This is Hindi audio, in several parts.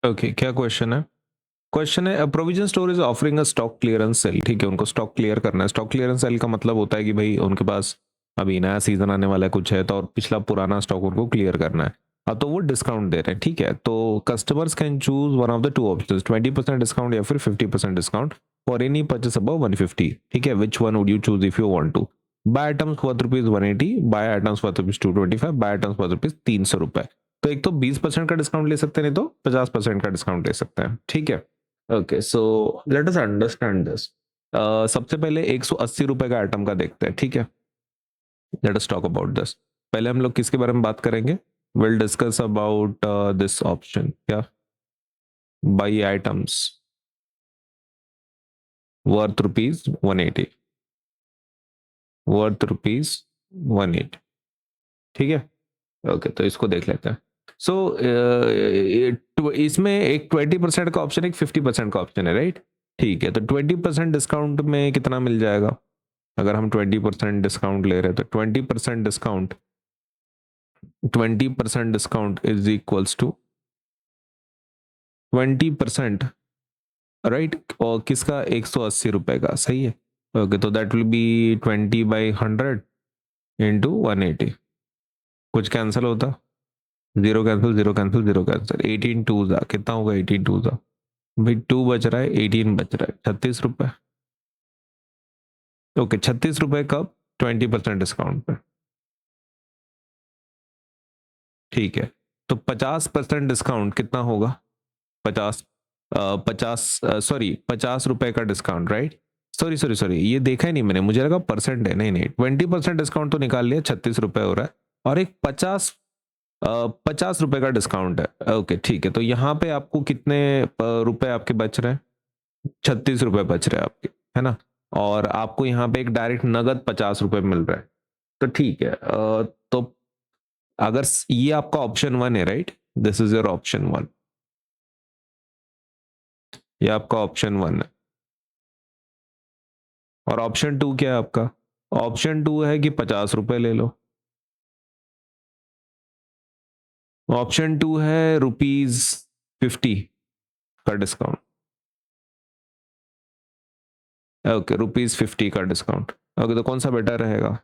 ओके, क्या क्वेश्चन है? क्वेश्चन है, provision store is offering a stock clearance sale. ठीक है, उनको स्टॉक क्लियर करना है। स्टॉक क्लियरेंस सेल का मतलब होता है कि भाई उनके पास अभी नया सीजन आने वाला है कुछ है, तो और पिछला पुराना स्टॉक उनको क्लियर करना है। अब तो वो डिस्काउंट दे रहे हैं। ठीक है, तो customers can choose one of the two option, 20% discount या फिर 50% discount for any purchase above 150। ठीक है, which one would you choose if you want to buy items worth rupees 180, buy items worth rupees 225, buy items worth rupees 300 रुपए। तो एक तो 20% का डिस्काउंट ले सकते हैं, नहीं तो 50% का डिस्काउंट ले सकते हैं। ठीक है, okay, so let us understand this. सबसे पहले 180 रुपए का आइटम का देखते हैं। ठीक है, let us talk about this. पहले हम लोग किसके बारे में बात करेंगे? Will discuss about this option, क्या? Buy items worth rupees 180, worth rupees 180। ठीक है, ओके, तो इसको देख लेते हैं। सो इसमें एक 20% का ऑप्शन, एक 50% का ऑप्शन है, राइट? ठीक है, तो 20% डिस्काउंट में कितना मिल जाएगा? अगर हम 20% डिस्काउंट ले रहे हैं तो 20% discount is equals to 20%, right? और किसका? 180 रुपए का, सही है। ओके, तो दैट विल बी 20/100 इंटू 180। कुछ कैंसिल होता? Zero cancel, zero cancel, zero cancel. 18 टू जा कितना होगा? 18 टू जा भाई 2 बच रहा है, 18 बच रहा है, 36 रुपए। ओके, 36 रुपए कब? 20% डिस्काउंट पे। ठीक है, तो 50% डिस्काउंट कितना होगा? 50, 50, सॉरी 50 रुपए का discount, right? Sorry sorry sorry, ये देखा ही नहीं मैंने, मुझे लगा परसेंट है। नहीं नहीं, 20% डिस्काउंट तो निकाल लिया, 36 रुपए हो रहा है। और एक 50 रुपए का डिस्काउंट है। ओके, ठीक है, तो यहाँ पे आपको कितने रुपए आपके बच रहे हैं? 36 रुपए बच रहे हैं आपके, है ना? और आपको यहाँ पे एक डायरेक्ट नगद 50 रुपए मिल रहा है। तो ठीक है, तो अगर ये आपका ऑप्शन वन है, right? This is your option one, ये आपका ऑप्शन वन है। और ऑप्शन टू क्या है आपका? ऑप्शन टू है कि 50 रुपए ले लो। ऑप्शन टू है ₹50 का डिस्काउंट। ओके, ₹50 का डिस्काउंट। ओके, तो कौन सा बेटर रहेगा?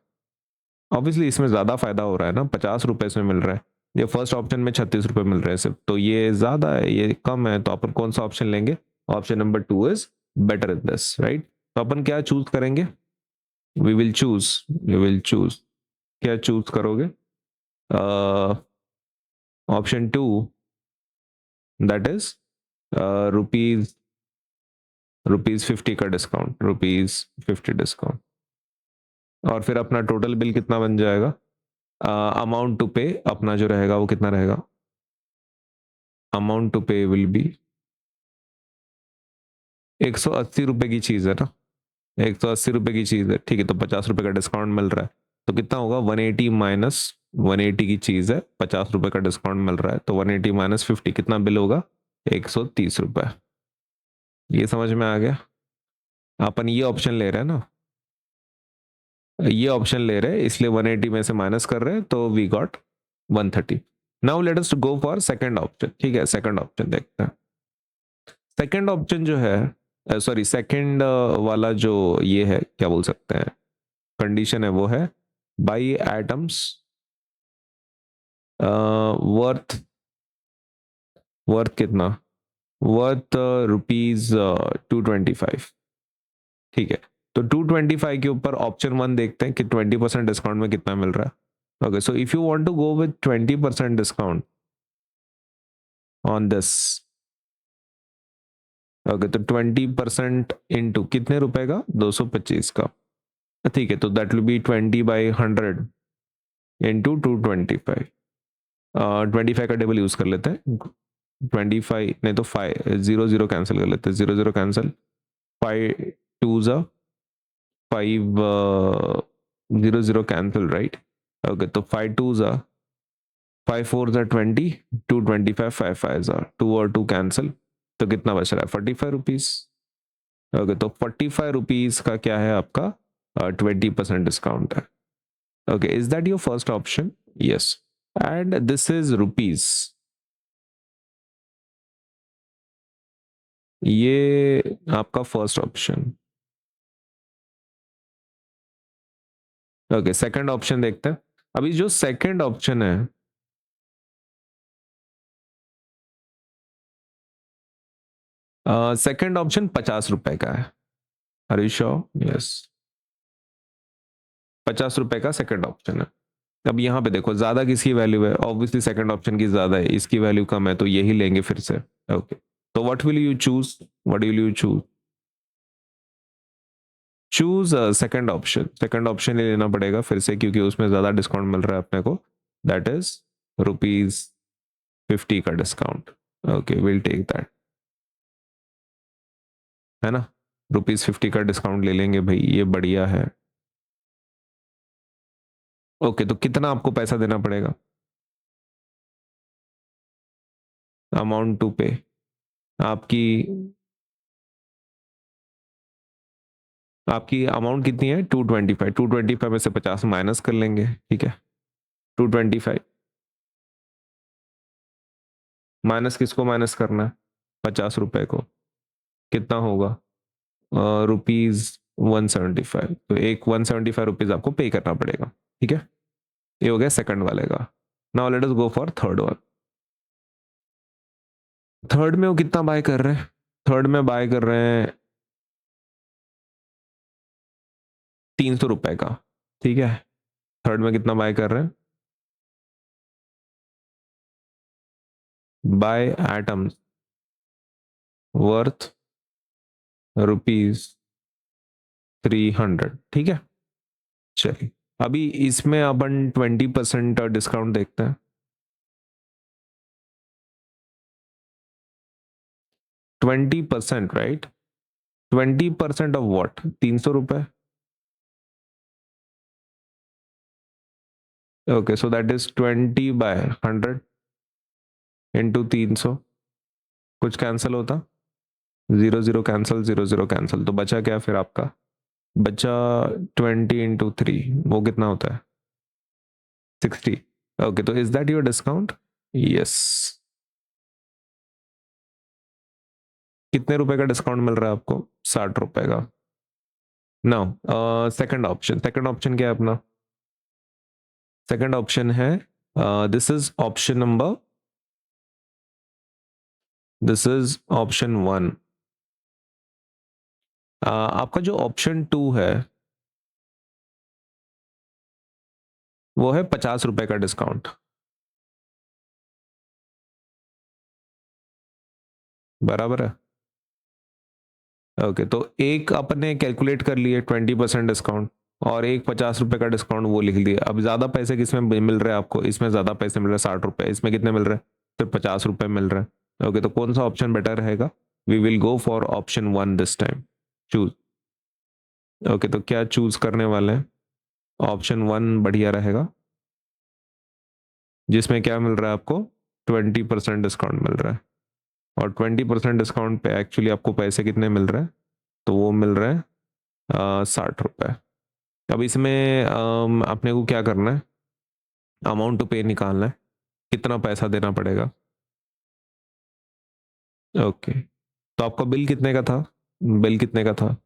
ऑब्वियसली इसमें ज्यादा फायदा हो रहा है ना, 50 रुपए इसमें मिल रहा है। ये फर्स्ट ऑप्शन में 36 रुपए मिल रहे हैं सिर्फ, तो ये ज्यादा है, ये कम है। तो अपन कौन सा ऑप्शन लेंगे? Option number two is better in this, right? तो अपन क्या चूज करेंगे? वी विल चूज क्या चूज करोगे? Option two, that is rupees rupees 50 का डिस्काउंट, ₹50 डिस्काउंट। और फिर अपना टोटल बिल कितना बन जाएगा? अमाउंट टू पे अपना जो रहेगा वो कितना रहेगा? अमाउंट टू पे विल बी 180 रुपए की चीज है ना, 180 रुपए की चीज है। ठीक है, तो 50 रुपए का डिस्काउंट मिल रहा है, तो कितना होगा? 180 माइनस 180 की चीज है, 50 रुपए का डिस्काउंट मिल रहा है, तो 180 माइनस 50 कितना बिल होगा? 130 रुपए। ये समझ में आ गया? अपन ये ऑप्शन ले रहे हैं ना, ये ऑप्शन ले रहे हैं, इसलिए 180 में से माइनस कर रहे हैं, तो we got 130। Now let us go for second option. ठीक है, सेकंड ऑप्शन देखते हैं। सेकंड ऑप्शन जो है, सॉरी सेकंड वाला जो ये है, क्या बोल सकते हैं, कंडीशन है, वो है बाई आइटम्स वर्थ, वर्थ कितना? वर्थ ₹225। ठीक है, तो 225 के ऊपर ऑप्शन वन देखते हैं कि 20% डिस्काउंट में कितना मिल रहा है। Okay, so if you want to go with 20% discount on this, okay, तो 20% इंटू कितने रुपए का? 225 का। ठीक है, तो दैट विल बी 20/100 इंटू 225। 25 का टेबल यूज कर लेते हैं। 25 नहीं तो 5, 0 0 कैंसिल कर लेते हैं, 0 0 कैंसिल। 5 टू ज़ा 5, 0 0 कैंसिल, राइट? ओके, तो 5 टू ज़ा 5 4 ज़ा 20, 225, 5 5 ज़ा 2 और 2 कैंसिल, तो कितना बच रहा है? 45 रुपीज। ओके, तो 45 रुपीज का क्या है आपका? 20% डिस्काउंट है। Okay, is that your first option? Yes, and this is rupees. ये आपका first option. Okay, second option देखते हैं। अभी जो सेकंड ऑप्शन है, सेकंड ऑप्शन 50 रुपए का है। Are you sure? यस, 50 रुपए का सेकंड ऑप्शन है। अब यहाँ पे देखो ज्यादा किसकी वैल्यू है, ऑब्वियसली सेकंड ऑप्शन की ज्यादा है, इसकी वैल्यू कम है तो यही लेंगे फिर से। ओके, तो what will you choose? What will you choose? Choose second option. Second option ही लेना पड़ेगा फिर से, क्योंकि उसमें ज्यादा डिस्काउंट मिल रहा है अपने को। दैट इज ₹50 का discount. Okay, will take that, है ना। ₹50 का डिस्काउंट ले लेंगे भाई, ये बढ़िया है। ओके, तो कितना आपको पैसा देना पड़ेगा? अमाउंट टू पे आपकी आपकी अमाउंट कितनी है? 225। 225 में से 50 माइनस कर लेंगे, ठीक है। 225 माइनस किसको माइनस करना है? 50 रुपए को। कितना होगा? ₹175। तो एक ₹175 आपको पे करना पड़ेगा, ठीक है। ये हो गया सेकंड वाले का। Now let us go for third one. Third में वो कितना बाय कर रहे हैं? थर्ड में बाय कर रहे हैं ₹300 का, ठीक है। थर्ड में कितना बाय कर रहे हैं? बाय एटम्स वर्थ ₹300, ठीक है। चलिए, अभी इसमें अपन 20% डिस्काउंट देखते हैं। 20%, right? 20% of what? ₹300। Okay, so that is 20/100 into 300। कुछ कैंसिल होता? 0 0 कैंसिल, 0 0 कैंसिल, तो बचा क्या फिर आपका? बचा 20 × 3, वो कितना होता है? 60। ओके, तो is that your discount? Yes. कितने रुपए का डिस्काउंट मिल रहा है आपको? ₹60 का। Now second option. Second option क्या है अपना? सेकंड ऑप्शन है, this is option number, this is option 1। आपका जो ऑप्शन 2 है वो है ₹50 का डिस्काउंट, बराबर है। ओके, तो एक अपने कैलकुलेट कर लिए 20% डिस्काउंट, और एक ₹50 का डिस्काउंट वो लिख दिए। अब ज्यादा पैसे किसमें मिल रहे हैं आपको? इसमें ज्यादा पैसे मिल रहे हैं, ₹60। इसमें कितने मिल रहे हैं? सिर्फ ₹50 मिल रहे हैं। ओके, तो कौन सा ऑप्शन बेटर रहेगा? We will go for option 1 this time. Choose. Okay, तो क्या चूज करने वाले हैं? ऑप्शन 1 बढ़िया रहेगा, जिसमें क्या मिल रहा है आपको? 20% डिस्काउंट मिल रहा है। और 20% डिस्काउंट पे एक्चुअली आपको पैसे कितने मिल रहे हैं? तो वो मिल रहे हैं ₹60। अब इसमें अपने को क्या करना है? अमाउंट टू पे निकालना है, कितना पैसा देना पड़ेगा। ओके, तो आपका बिल कितने का था? बिल कितने का था?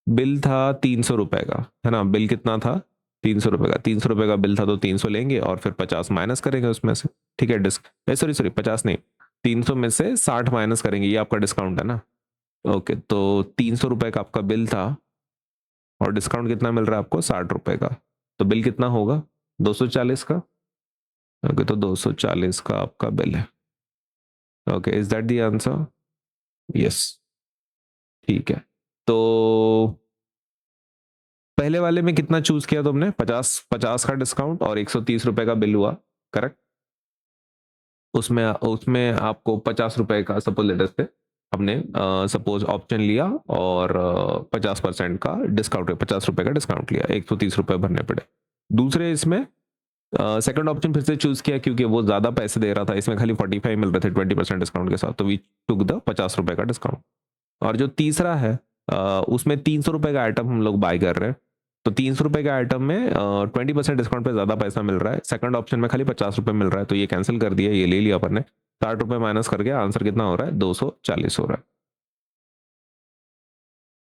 बिल था ₹300 का, है ना। बिल कितना था? ₹300 का। ₹300 का बिल था, तो 300 लेंगे और फिर 50 माइनस करेंगे उसमें से, ठीक है। सॉरी सॉरी, 50 नहीं, 300 में से 60 माइनस करेंगे, ये आपका डिस्काउंट है ना। ओके, तो ₹300 का आपका बिल था, और डिस्काउंट कितना मिल रहा है आपको? ₹60 का। तो बिल कितना होगा? 240 का। ओके, तो 240 का आपका बिल है। Okay, is that the answer? Yes, ठीक है। तो पहले वाले में कितना चूज किया तुमने? 50 का डिस्काउंट और ₹130 का बिल हुआ, करेक्ट। उसमें उसमें आपको ₹50 का, सपोज लेटर से हमने सपोज ऑप्शन लिया, और 50% का डिस्काउंट, ₹50 का डिस्काउंट लिया, ₹130 भरने पड़े। दूसरे इसमें सेकंड ऑप्शन फिर से चूज किया, क्योंकि वो ज्यादा पैसे दे रहा था, इसमें खाली 45 मिल रहे थे 20% डिस्काउंट के साथ, तो वी टुक द ₹50 का डिस्काउंट। और जो तीसरा है, उसमें ₹300 का आइटम हम लोग बाय कर रहे हैं, तो ₹300 का आइटम में 20% डिस्काउंट पे ज्यादा पैसा मिल रहा है। सेकंड ऑप्शन में खाली ₹50 मिल रहा है, तो ये कैंसिल कर दिया, ये ले लिया अपन ने। ₹60 माइनस करके आंसर कितना हो रहा है? 240 हो रहा है।